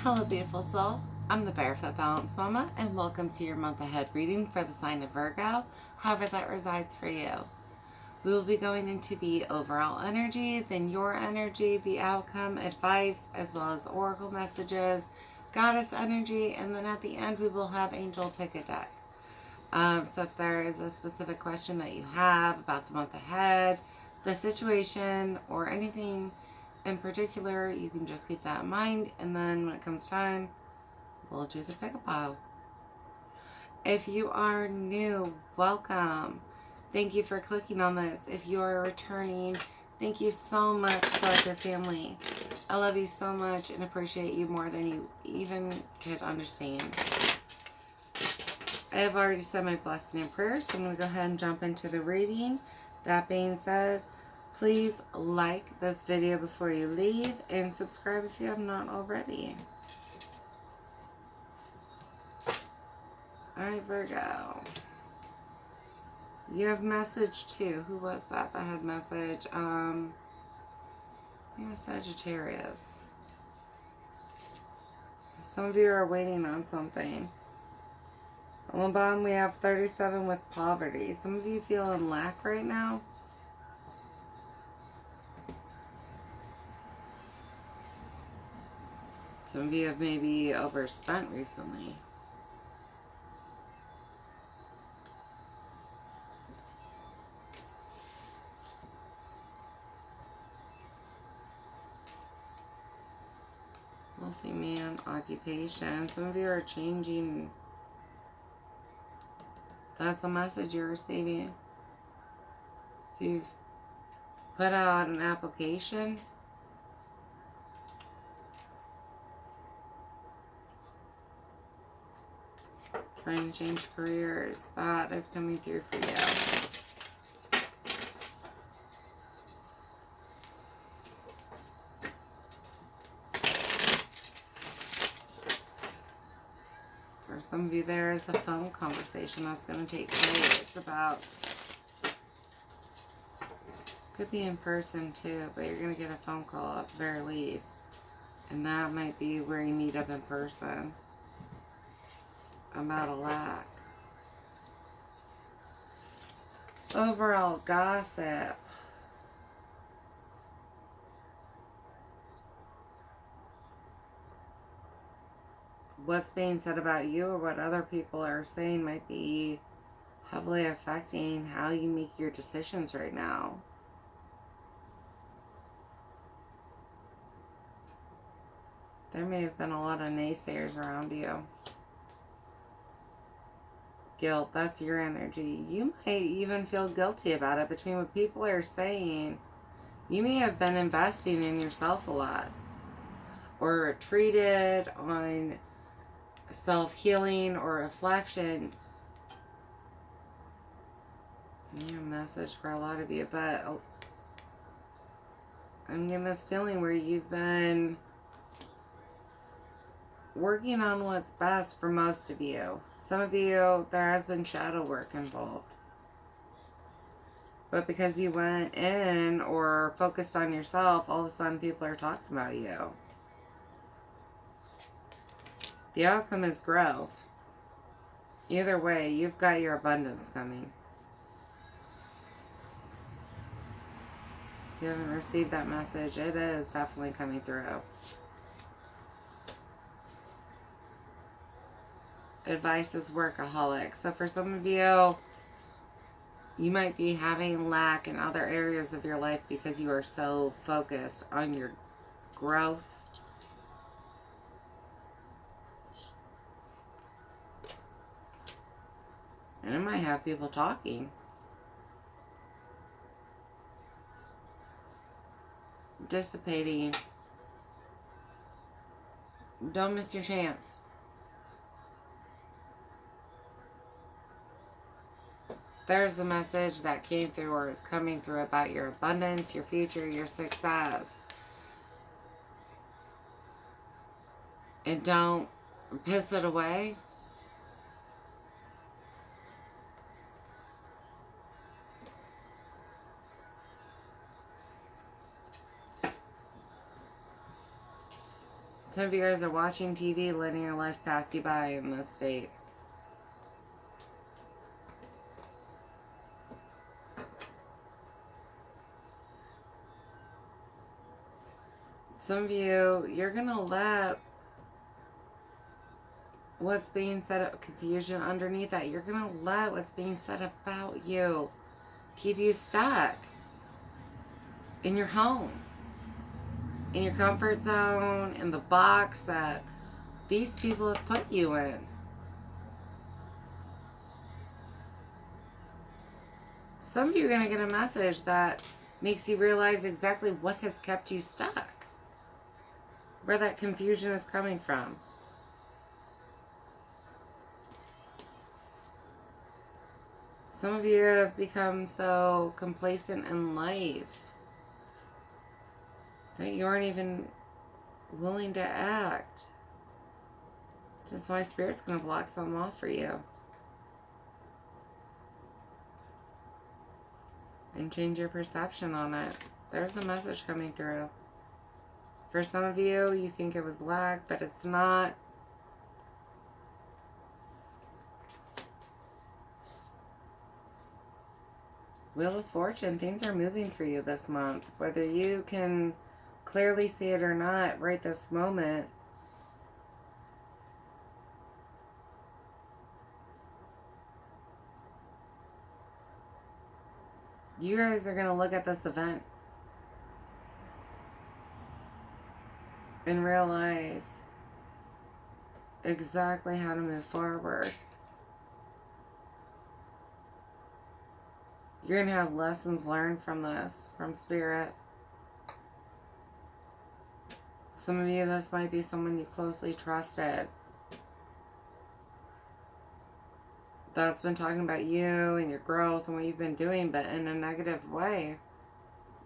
Hello, beautiful soul. I'm the Barefoot Balanced Mama, and welcome to your month ahead reading for the sign of Virgo, however that resides for you. We will be going into the overall energy, then your energy, the outcome, advice, as well as oracle messages, goddess energy, and then at the end we will have angel pick a deck. So if there is a specific question that you have about the month ahead, the situation, or anything in particular, you can just keep that in mind, and then when it comes time, we'll do the pick a pile. If you are new, welcome. Thank you for clicking on this. If you are returning, thank you so much for your family. I love you so much and appreciate you more than you even could understand. I have already said my blessing and prayers, so I'm going to go ahead and jump into the reading. That being said, please like this video before you leave and subscribe if you have not already. Alright, Virgo. You have message too. Who was that had message? Sagittarius. Some of you are waiting on something. On the bottom, we have 37 with poverty. Some of you feel in lack right now. Some of you have maybe overspent recently. Wealthy man, occupation. Some of you are changing. That's the message you're receiving. If you've put out an application, trying to change careers, that is coming through for you. For some of you, there is a phone conversation that's going to take place about, could be in person too, but you're going to get a phone call at the very least. And that might be where you meet up in person. About a lack. Overall gossip. What's being said about you or what other people are saying might be heavily affecting how you make your decisions right now. There may have been a lot of naysayers around you. Guilt, that's your energy. You might even feel guilty about it. Between what people are saying, you may have been investing in yourself a lot, or retreated on self-healing or reflection. A message for a lot of you, but I'm getting this feeling where you've been working on what's best for most of you. Some of you, there has been shadow work involved. But because you went in or focused on yourself, all of a sudden people are talking about you. The outcome is growth. Either way, you've got your abundance coming. If you haven't received that message, it is definitely coming through. Advice is workaholic. So for some of you, you might be having lack in other areas of your life because you are so focused on your growth. And it might have people talking. Dissipating. Don't miss your chance. There's a message that came through or is coming through about your abundance, your future, your success. And don't piss it away. Some of you guys are watching TV, letting your life pass you by in this state. Some of you, you're going to let what's being said, confusion underneath that, you're going to let what's being said about you keep you stuck in your home, in your comfort zone, in the box that these people have put you in. Some of you are going to get a message that makes you realize exactly what has kept you stuck, where that confusion is coming from. Some of you have become so complacent in life that you aren't even willing to act. That's why Spirit's going to block something off for you. And change your perception on it. There's a message coming through. For some of you, you think it was lack, but it's not. Wheel of Fortune, things are moving for you this month. Whether you can clearly see it or not right this moment, you guys are going to look at this event and realize exactly how to move forward. You're going to have lessons learned from this, from Spirit. Some of you, this might be someone you closely trusted that's been talking about you and your growth and what you've been doing, but in a negative way.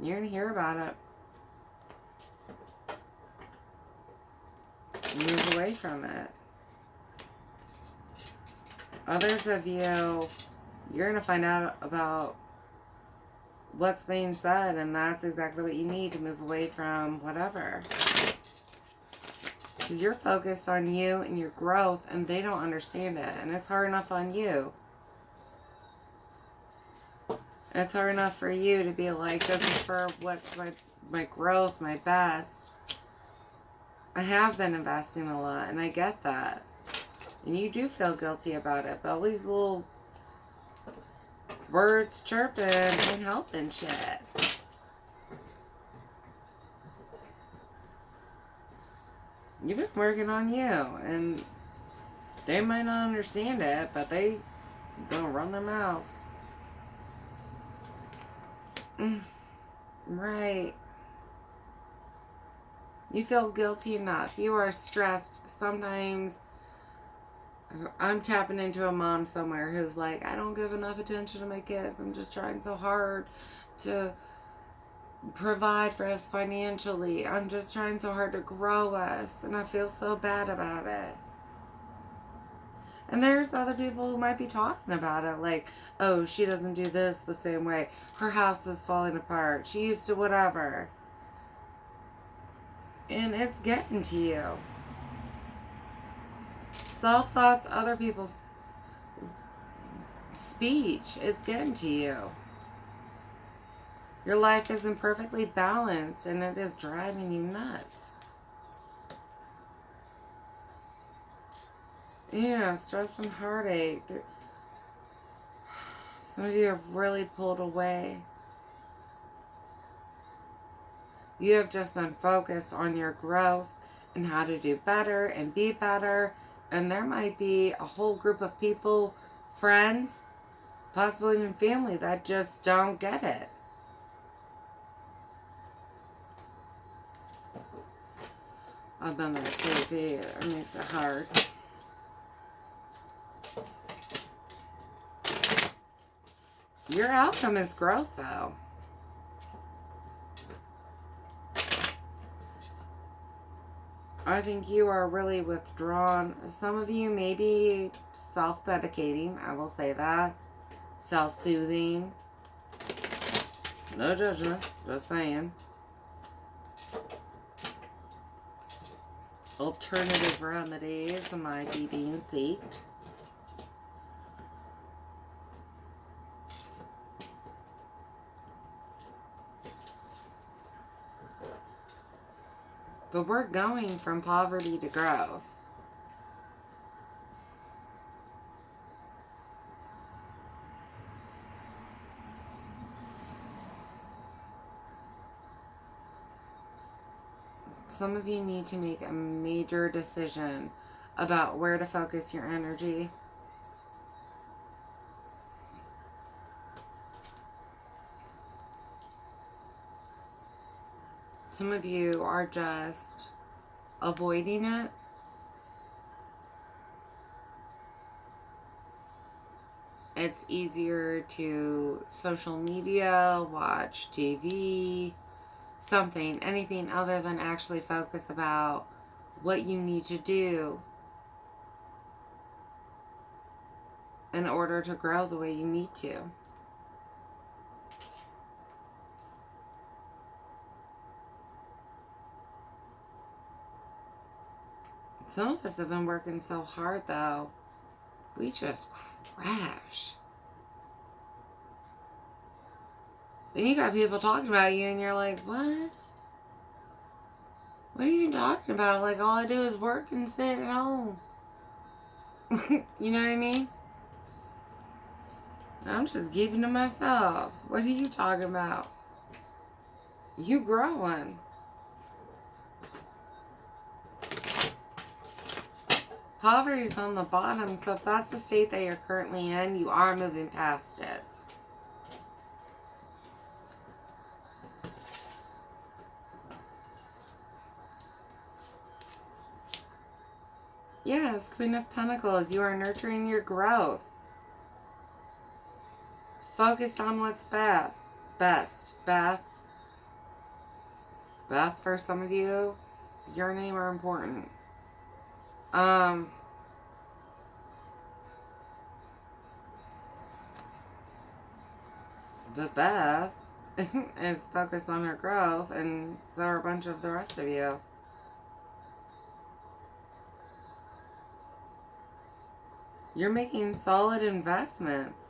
You're going to hear about it. Move away from it. Others of you, you're going to find out about what's being said, and that's exactly what you need to move away from whatever. Because you're focused on you and your growth, and they don't understand it. And it's hard enough on you. It's hard enough for you to be like, this is for what's my growth, my best. I have been investing a lot, and I get that. And you do feel guilty about it, but all these little birds chirping ain't helping shit. You've been working on you, and they might not understand it, but they gonna run their mouths. Right. You feel guilty enough. You are stressed. Sometimes I'm tapping into a mom somewhere who's like, I don't give enough attention to my kids. I'm just trying so hard to provide for us financially. I'm just trying so hard to grow us, and I feel so bad about it. And there's other people who might be talking about it like, oh, she doesn't do this the same way. Her house is falling apart. She used to whatever. And it's getting to you. Self-thoughts, other people's speech is getting to you. Your life isn't perfectly balanced, and it is driving you nuts. Yeah, stress and heartache. Some of you have really pulled away. You have just been focused on your growth and how to do better and be better. And there might be a whole group of people, friends, possibly even family, that just don't get it. I've been there too, it makes it hard. Your outcome is growth, though. I think you are really withdrawn. Some of you may be self-medicating, I will say that. Self-soothing. No judgment, just saying. alternative remedies might be being sought. But we're going from poverty to growth. Some of you need to make a major decision about where to focus your energy. Some of you are just avoiding it. It's easier to social media, watch TV, something, anything other than actually focus about what you need to do in order to grow the way you need to. Some of us have been working so hard, though, we just crash. And you got people talking about you, and you're like, what? What are you even talking about? Like, all I do is work and sit at home. You know what I mean? I'm just keeping to myself. What are you talking about? You growing. Poverty's on the bottom, so if that's the state that you're currently in, you are moving past it. Yes, Queen of Pentacles, you are nurturing your growth. Focus on what's best. Beth, for some of you, your name are important. But Beth is focused on her growth, and so are a bunch of the rest of you. You're making solid investments.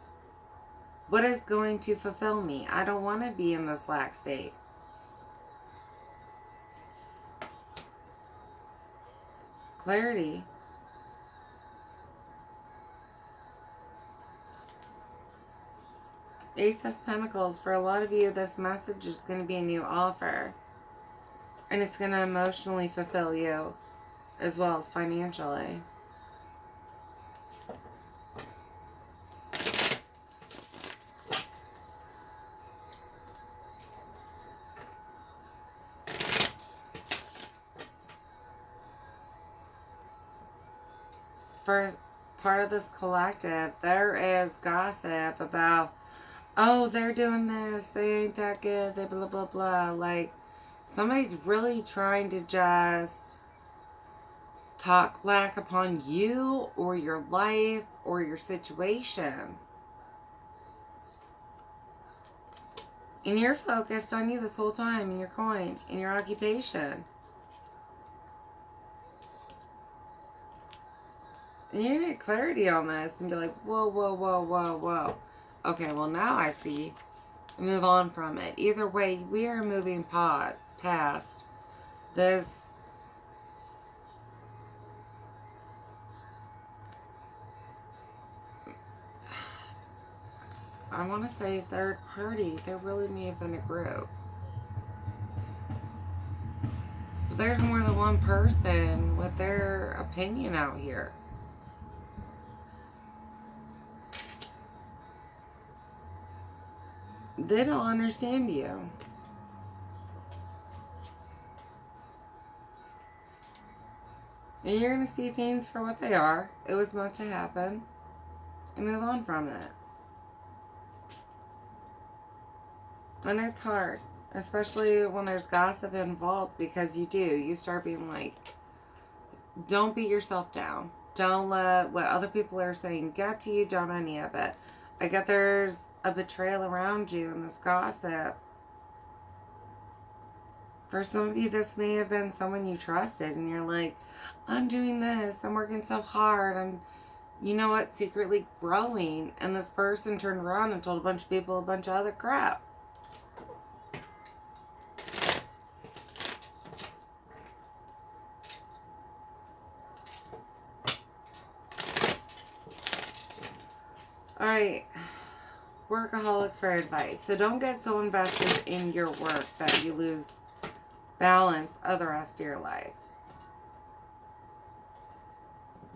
What is going to fulfill me? I don't want to be in this lack state. Clarity. Ace of Pentacles. For a lot of you, this message is going to be a new offer. And it's going to emotionally fulfill you as well as financially. For part of this collective, there is gossip about, oh, they're doing this, they ain't that good, they blah, blah, blah. Like, somebody's really trying to just talk lack upon you or your life or your situation. And you're focused on you this whole time, and your coin, and your occupation. And you're going to get clarity on this and be like, whoa, whoa, whoa, whoa, whoa. Okay, well, now I see. Move on from it. Either way, we are moving past this. I want to say third party. There really may have been a group. But there's more than one person with their opinion out here. They don't understand you. And you're going to see things for what they are. It was meant to happen. And move on from it. And it's hard. Especially when there's gossip involved, because you start being like, don't beat yourself down. Don't let what other people are saying get to you. Don't any of it. I get there's a betrayal around you and this gossip. For some of you, this may have been someone you trusted, and you're like, I'm doing this, I'm working so hard, I'm, you know what, secretly growing. And this person turned around and told a bunch of people a bunch of other crap. Alright, workaholic for advice. So don't get so invested in your work that you lose balance of the rest of your life.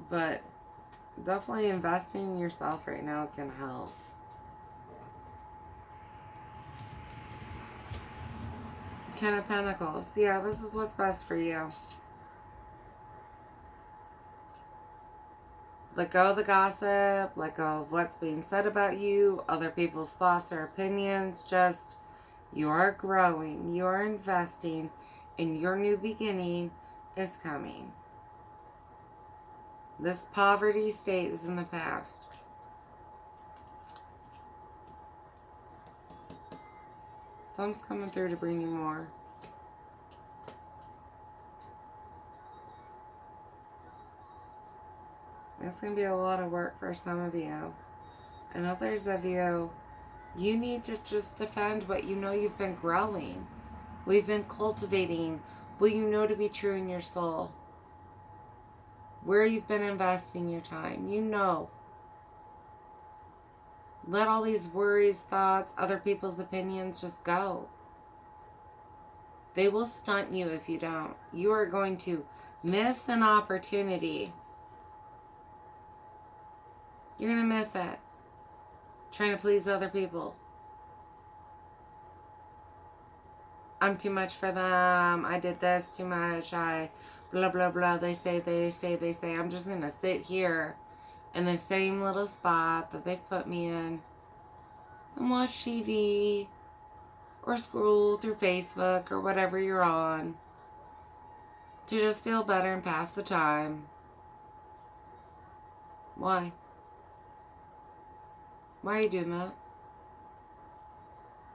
But definitely investing in yourself right now is going to help. Ten of Pentacles. Yeah, this is what's best for you. Let go of the gossip. Let go of what's being said about you. Other people's thoughts or opinions. Just, you are growing. You are investing. And your new beginning is coming. This poverty state is in the past. Something's coming through to bring you more. It's going to be a lot of work for some of you. And others of you, you need to just defend what you know you've been growing. We've been cultivating what you know to be true in your soul. Where you've been investing your time. You know. Let all these worries, thoughts, other people's opinions just go. They will stunt you if you don't. You are going to miss an opportunity. You're going to miss it. Trying to please other people. I'm too much for them. I did this too much. I blah, blah, blah. They say. I'm just going to sit here in the same little spot that they've put me in and watch TV or scroll through Facebook or whatever you're on to just feel better and pass the time. Why? Why are you doing that?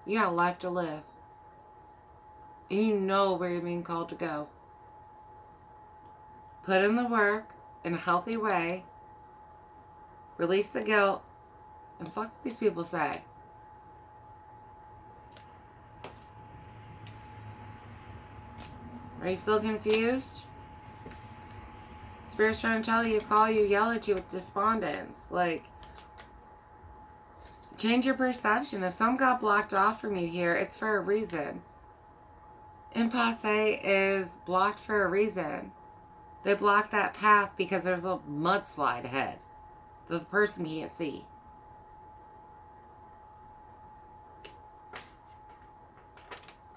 You got a life to live. And you know where you're being called to go. Put in the work in a healthy way. Release the guilt. And fuck what these people say. Are you still confused? Spirit's trying to tell you, call you, yell at you with despondence. Like, change your perception. If some got blocked off from you here, it's for a reason. Impasse is blocked for a reason. They block that path because there's a mudslide ahead that the person can't see.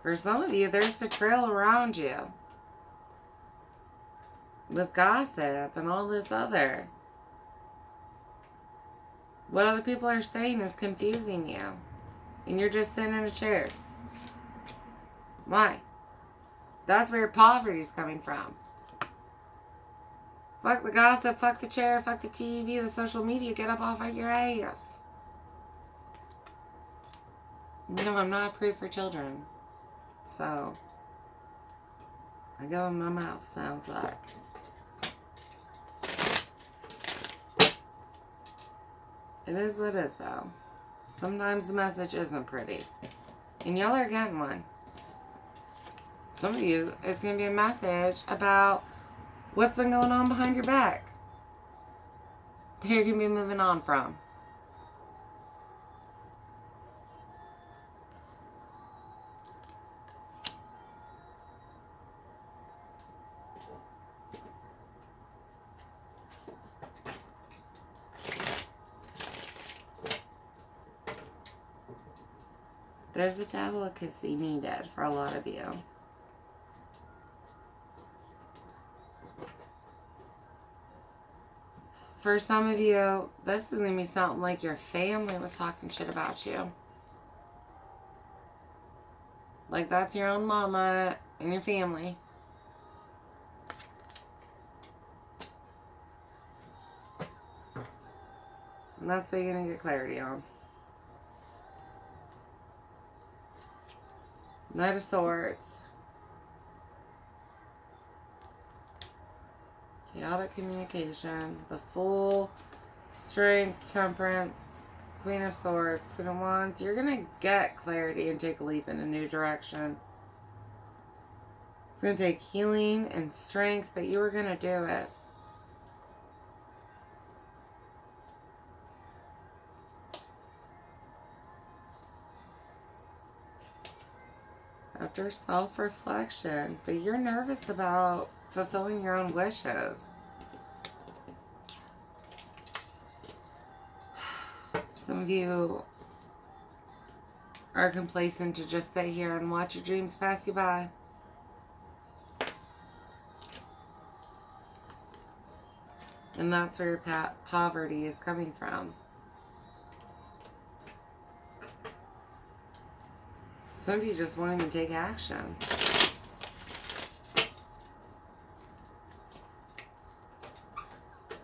For some of you, there's betrayal around you. With gossip and all this other. What other people are saying is confusing you. And you're just sitting in a chair. Why? That's where your poverty is coming from. Fuck the gossip, fuck the chair, fuck the TV, the social media. Get up off of your ass. No, I'm not approved for children. So, I go in my mouth, sounds like. It is what it is, though. Sometimes the message isn't pretty. And y'all are getting one. Some of you, it's going to be a message about what's been going on behind your back that you're going to be moving on from. There's a delicacy needed for a lot of you. For some of you, this is going to be something like your family was talking shit about you. Like that's your own mama and your family. And that's what you're going to get clarity on. Knight of Swords. chaotic communication, the Fool, Strength, Temperance, Queen of Swords, Queen of Wands. You're going to get clarity and take a leap in a new direction. It's going to take healing and strength, but you are going to do it. After self-reflection, but you're nervous about fulfilling your own wishes. Some of you are complacent to just sit here and watch your dreams pass you by. And that's where your poverty is coming from. Some of you just won't even take action.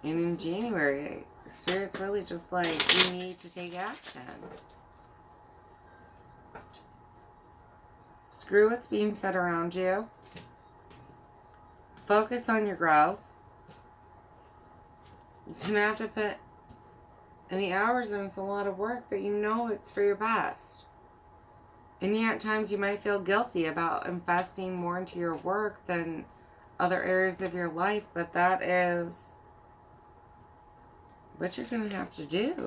And in January, Spirit's really just like, you need to take action. Screw what's being said around you. Focus on your growth. You're going to have to put in the hours, and it's a lot of work, but you know it's for your best. And yet at times you might feel guilty about investing more into your work than other areas of your life, but that is what you're going to have to do.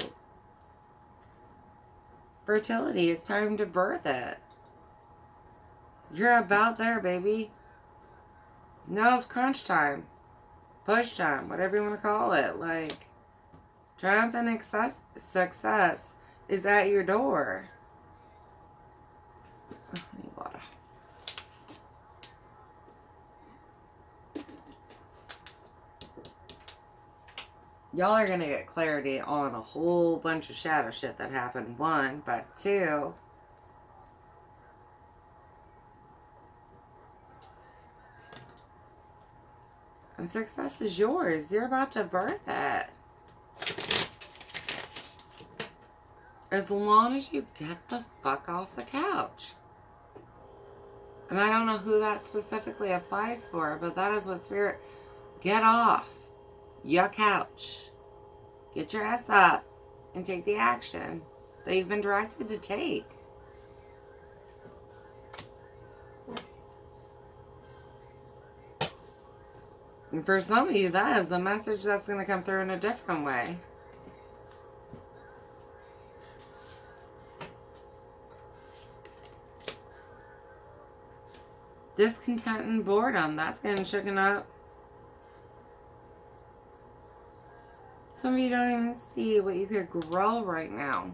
Fertility, it's time to birth it. You're about there, baby. Now it's crunch time. Push time, whatever you want to call it. Like, triumphant success is at your door. Oh, I need water. Y'all are going to get clarity on a whole bunch of shadow shit that happened. One, but two, the success is yours. You're about to birth it. As long as you get the fuck off the couch. And I don't know who that specifically applies for, but that is what Spirit... Get off your couch. Get your ass up and take the action that you've been directed to take. And for some of you, that is the message that's going to come through in a different way. Discontent and boredom, that's getting shooken up. Some of you don't even see what you could grow right now.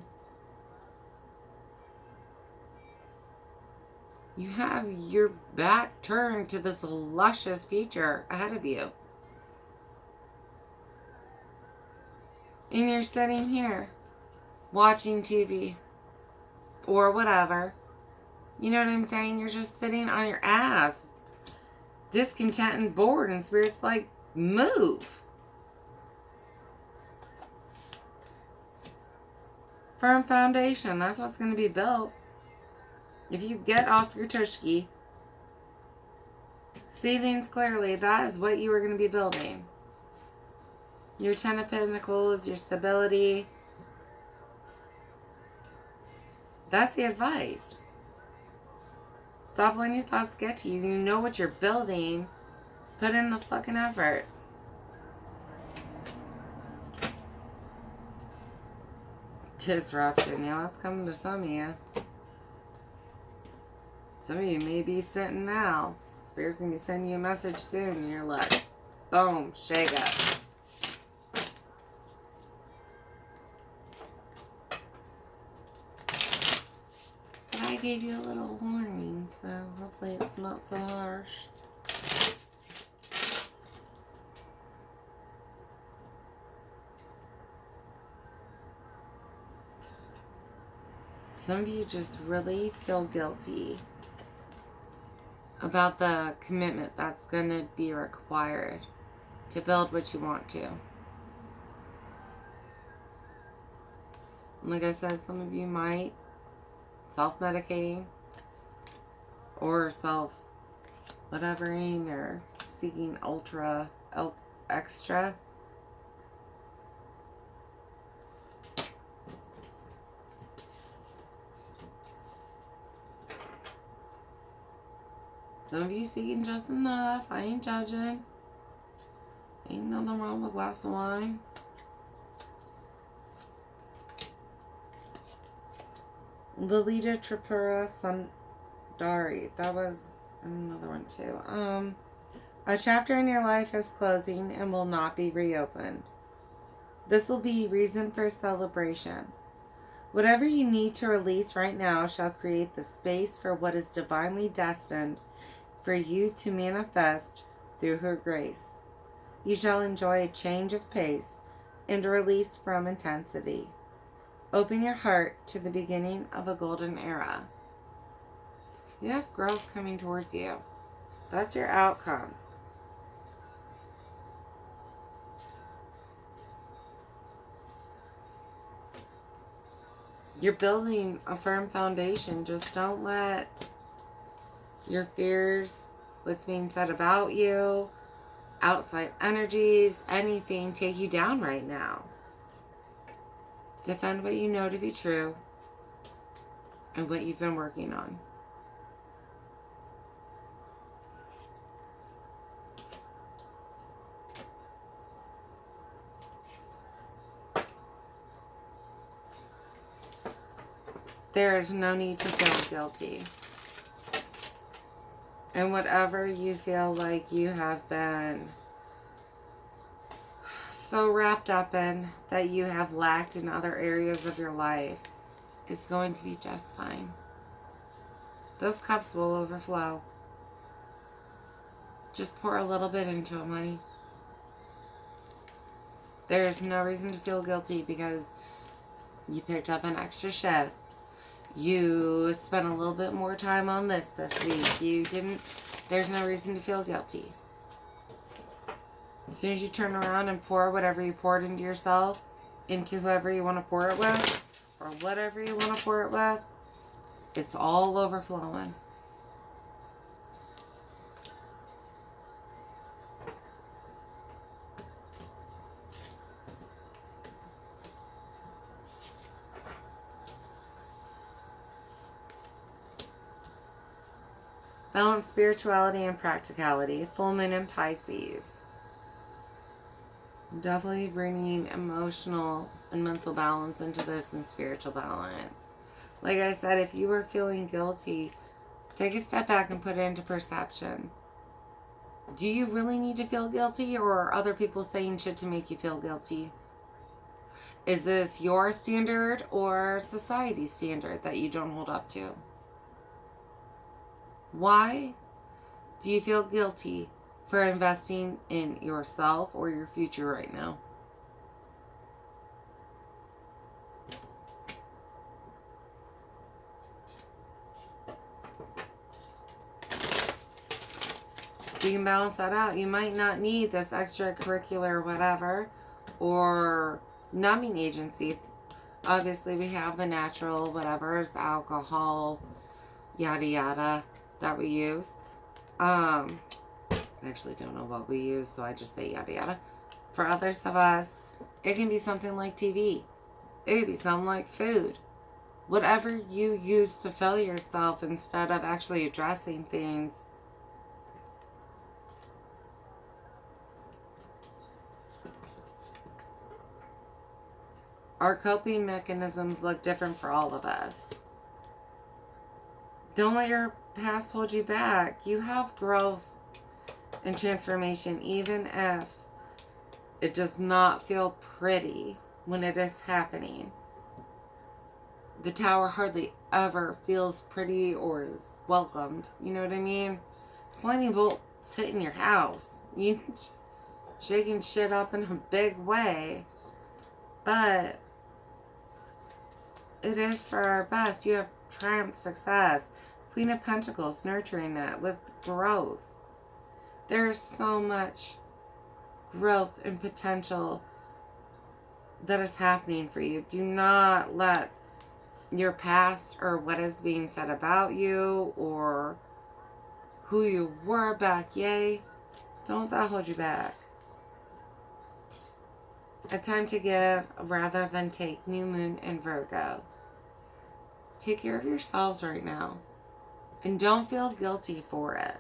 You have your back turned to this luscious future ahead of you. And you're sitting here watching TV or whatever. You know what I'm saying? You're just sitting on your ass, discontent and bored, and Spirit's like, move. Firm foundation, that's what's going to be built. If you get off your tushki, see things clearly, that is what you are going to be building. Your Ten of Pentacles, your stability. That's the advice. Stop letting your thoughts get to you. You know what you're building. Put in the fucking effort. Disruption. Yeah, that's coming to some of you. Some of you may be sitting now. Spirit's going to be sending you a message soon, and you're like, boom, shake up. But I gave you a little warning, so hopefully it's not so harsh. Some of you just really feel guilty about the commitment that's going to be required to build what you want to. Like I said, some of you might self-medicating or self-whatevering or seeking ultra extra. Some of you seeking just enough. I ain't judging. Ain't nothing wrong with a glass of wine. Lalita Tripura Sundari. That was another one too. A chapter in your life is closing and will not be reopened. This will be reason for celebration. Whatever you need to release right now shall create the space for what is divinely destined for you to manifest through her grace. You shall enjoy a change of pace and a release from intensity. Open your heart to the beginning of a golden era. You have growth coming towards you. That's your outcome. You're building a firm foundation. Just don't let your fears, what's being said about you, outside energies, anything take you down right now. Defend what you know to be true and what you've been working on. There is no need to feel guilty. And whatever you feel like you have been so wrapped up in that you have lacked in other areas of your life is going to be just fine. Those cups will overflow. Just pour a little bit into them, honey. There's no reason to feel guilty because you picked up an extra shift. You spent a little bit more time on this week. You didn't. There's no reason to feel guilty. As soon as you turn around and pour whatever you poured into yourself, into whoever you want to pour it with, or whatever you want to pour it with, it's all overflowing. Balance spirituality and practicality. Full moon in Pisces. Definitely bringing emotional and mental balance into this and spiritual balance. Like I said, if you were feeling guilty, take a step back and put it into perception. Do you really need to feel guilty, or are other people saying shit to make you feel guilty? Is this your standard or society's standard that you don't hold up to? Why do you feel guilty for investing in yourself or your future right now? You can balance that out. You might not need this extracurricular whatever or numbing agency. Obviously, we have the natural whatever, the alcohol, yada yada, that we use. I actually don't know what we use, so I just say yada yada. For others of us, it can be something like TV. It could be something like food. Whatever you use to fill yourself instead of actually addressing things. Our coping mechanisms look different for all of us. Don't let your past hold you back. You have growth and transformation, even if it does not feel pretty when it is happening. The tower hardly ever feels pretty or is welcomed. You know what I mean? Lightning bolts hitting your house. You shaking shit up in a big way. But it is for our best. You have triumph, success. Queen of Pentacles, nurturing it with growth. There's so much growth and potential that is happening for you. Do not let your past or what is being said about you or who you were back, don't let that hold you back. A time to give rather than take. New moon in Virgo. Take care of yourselves right now. And don't feel guilty for it.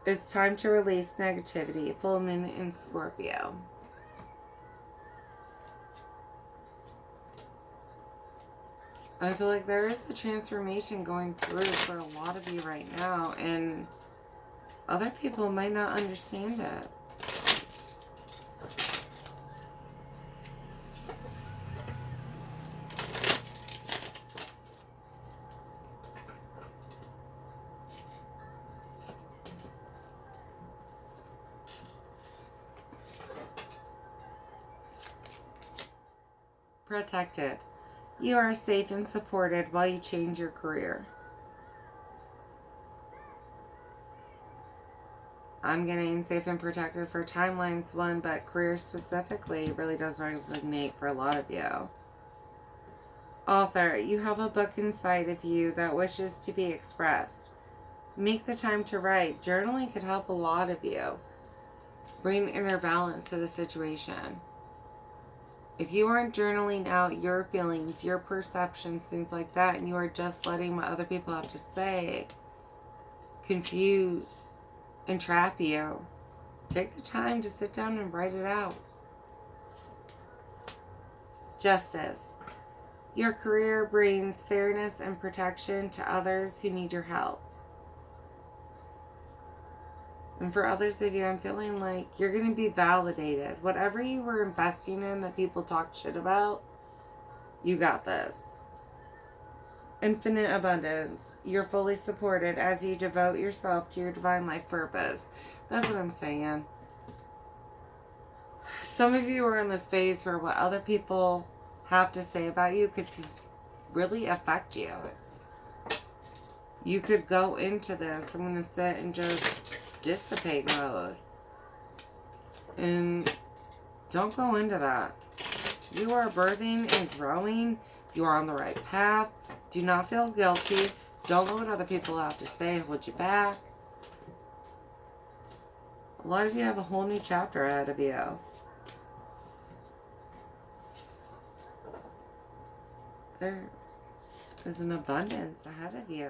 It's time to release negativity. Full moon in Scorpio. I feel like there is a transformation going through for a lot of you right now, and other people might not understand it. Protected. You are safe and supported while you change your career. I'm getting safe and protected for timelines 1, but career specifically really does resonate for a lot of you. Author, you have a book inside of you that wishes to be expressed. Make the time to write. Journaling could help a lot of you. Bring inner balance to the situation. If you aren't journaling out your feelings, your perceptions, things like that, and you are just letting what other people have to say confuse and trap you, take the time to sit down and write it out. Justice. Your career brings fairness and protection to others who need your help. And for others of you, I'm feeling like you're going to be validated. Whatever you were investing in that people talked shit about, you got this. Infinite abundance. You're fully supported as you devote yourself to your divine life purpose. That's what I'm saying. Some of you are in this phase where what other people have to say about you could really affect you. You could go into this, I'm going to sit and just dissipate mode. And don't go into that. You are birthing and growing. You are on the right path. Do not feel guilty. Don't let what other people have to say hold you back. A lot of you have a whole new chapter ahead of you. There is an abundance ahead of you.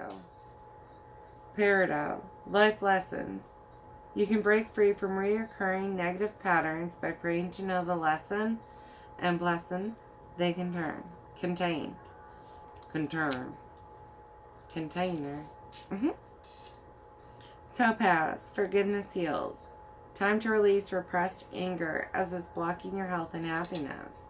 Peridot, life lessons. You can break free from reoccurring negative patterns by praying to know the lesson and blessing they contain. Container. Topaz, forgiveness heals. Time to release repressed anger as it's blocking your health and happiness.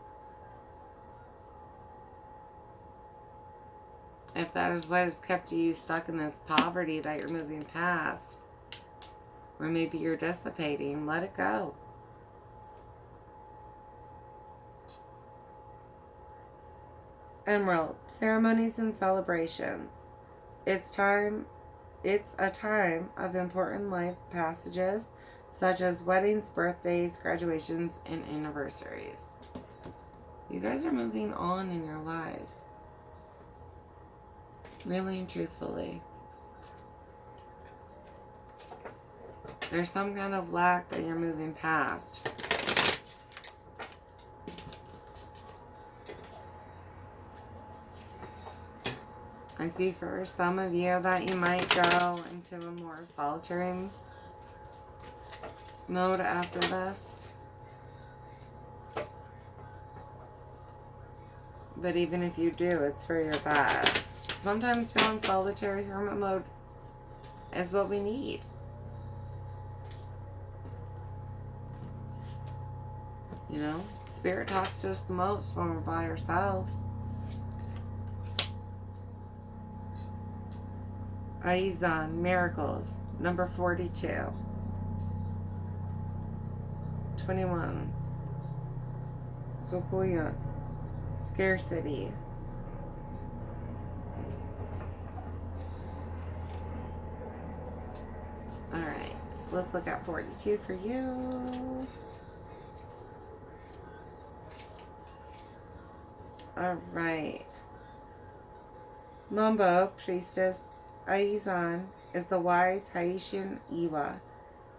If that is what has kept you stuck in this poverty that you're moving past, or maybe you're dissipating, let it go. Emerald, ceremonies and celebrations. It's a time of important life passages, such as weddings, birthdays, graduations, and anniversaries. You guys are moving on in your lives. Really and truthfully. There's some kind of lack that you're moving past. I see for some of you that you might go into a more solitary mode after this. But even if you do, it's for your best. Sometimes going solitary hermit mode is what we need. You know, Spirit talks to us the most when we're by ourselves. Aizan, miracles, number 42. 21. Sokoya, scarcity. Alright, so let's look at 42 for you. Alright. Mambo, priestess, Aizan is the wise Haitian Iwa.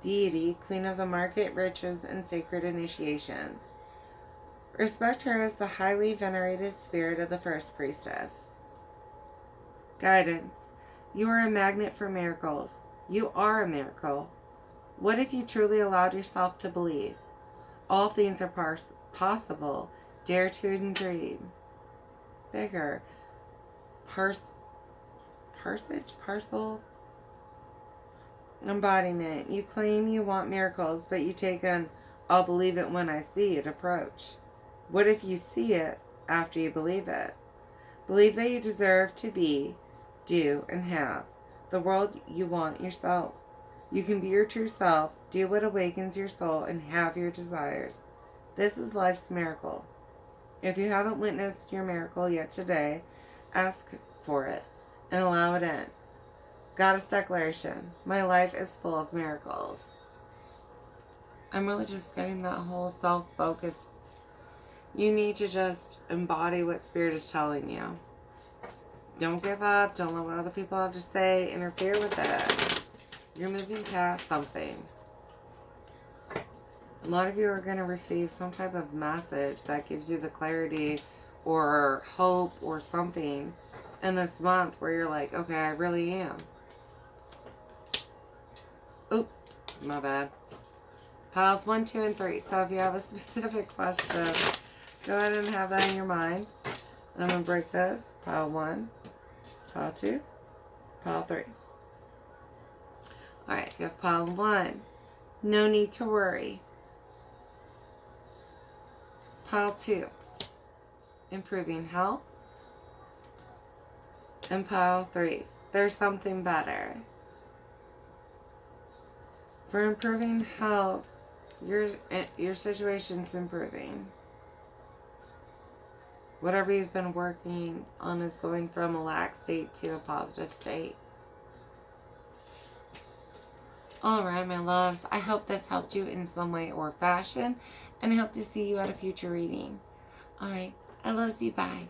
Deity, queen of the market, riches, and sacred initiations. Respect her as the highly venerated spirit of the first priestess. Guidance. You are a magnet for miracles. You are a miracle. What if you truly allowed yourself to believe? All things are possible. Dare to dream. Bigger. Parcel. Embodiment. You claim you want miracles, but you take an I'll believe it when I see it approach. What if you see it after you believe it? Believe that you deserve to be, do, and have the world you want yourself. You can be your true self, do what awakens your soul, and have your desires. This is life's miracle. If you haven't witnessed your miracle yet today, ask for it and allow it in. Goddess declaration. My life is full of miracles. I'm really just getting that whole self-focused. You need to just embody what Spirit is telling you. Don't give up. Don't let what other people have to say interfere with it. You're moving past something. A lot of you are going to receive some type of message that gives you the clarity or hope or something in this month where you're like, okay, I really am. Oop, my bad. Piles 1, 2, and 3. So if you have a specific question, go ahead and have that in your mind. And I'm going to break this. Pile 1, pile 2, pile 3. Alright, if you have pile 1, no need to worry. Pile 2, improving health. And pile 3, there's something better. For improving health, your situation's improving. Whatever you've been working on is going from a lax state to a positive state. Alright, my loves, I hope this helped you in some way or fashion, and I hope to see you at a future reading. Alright, I love you, bye.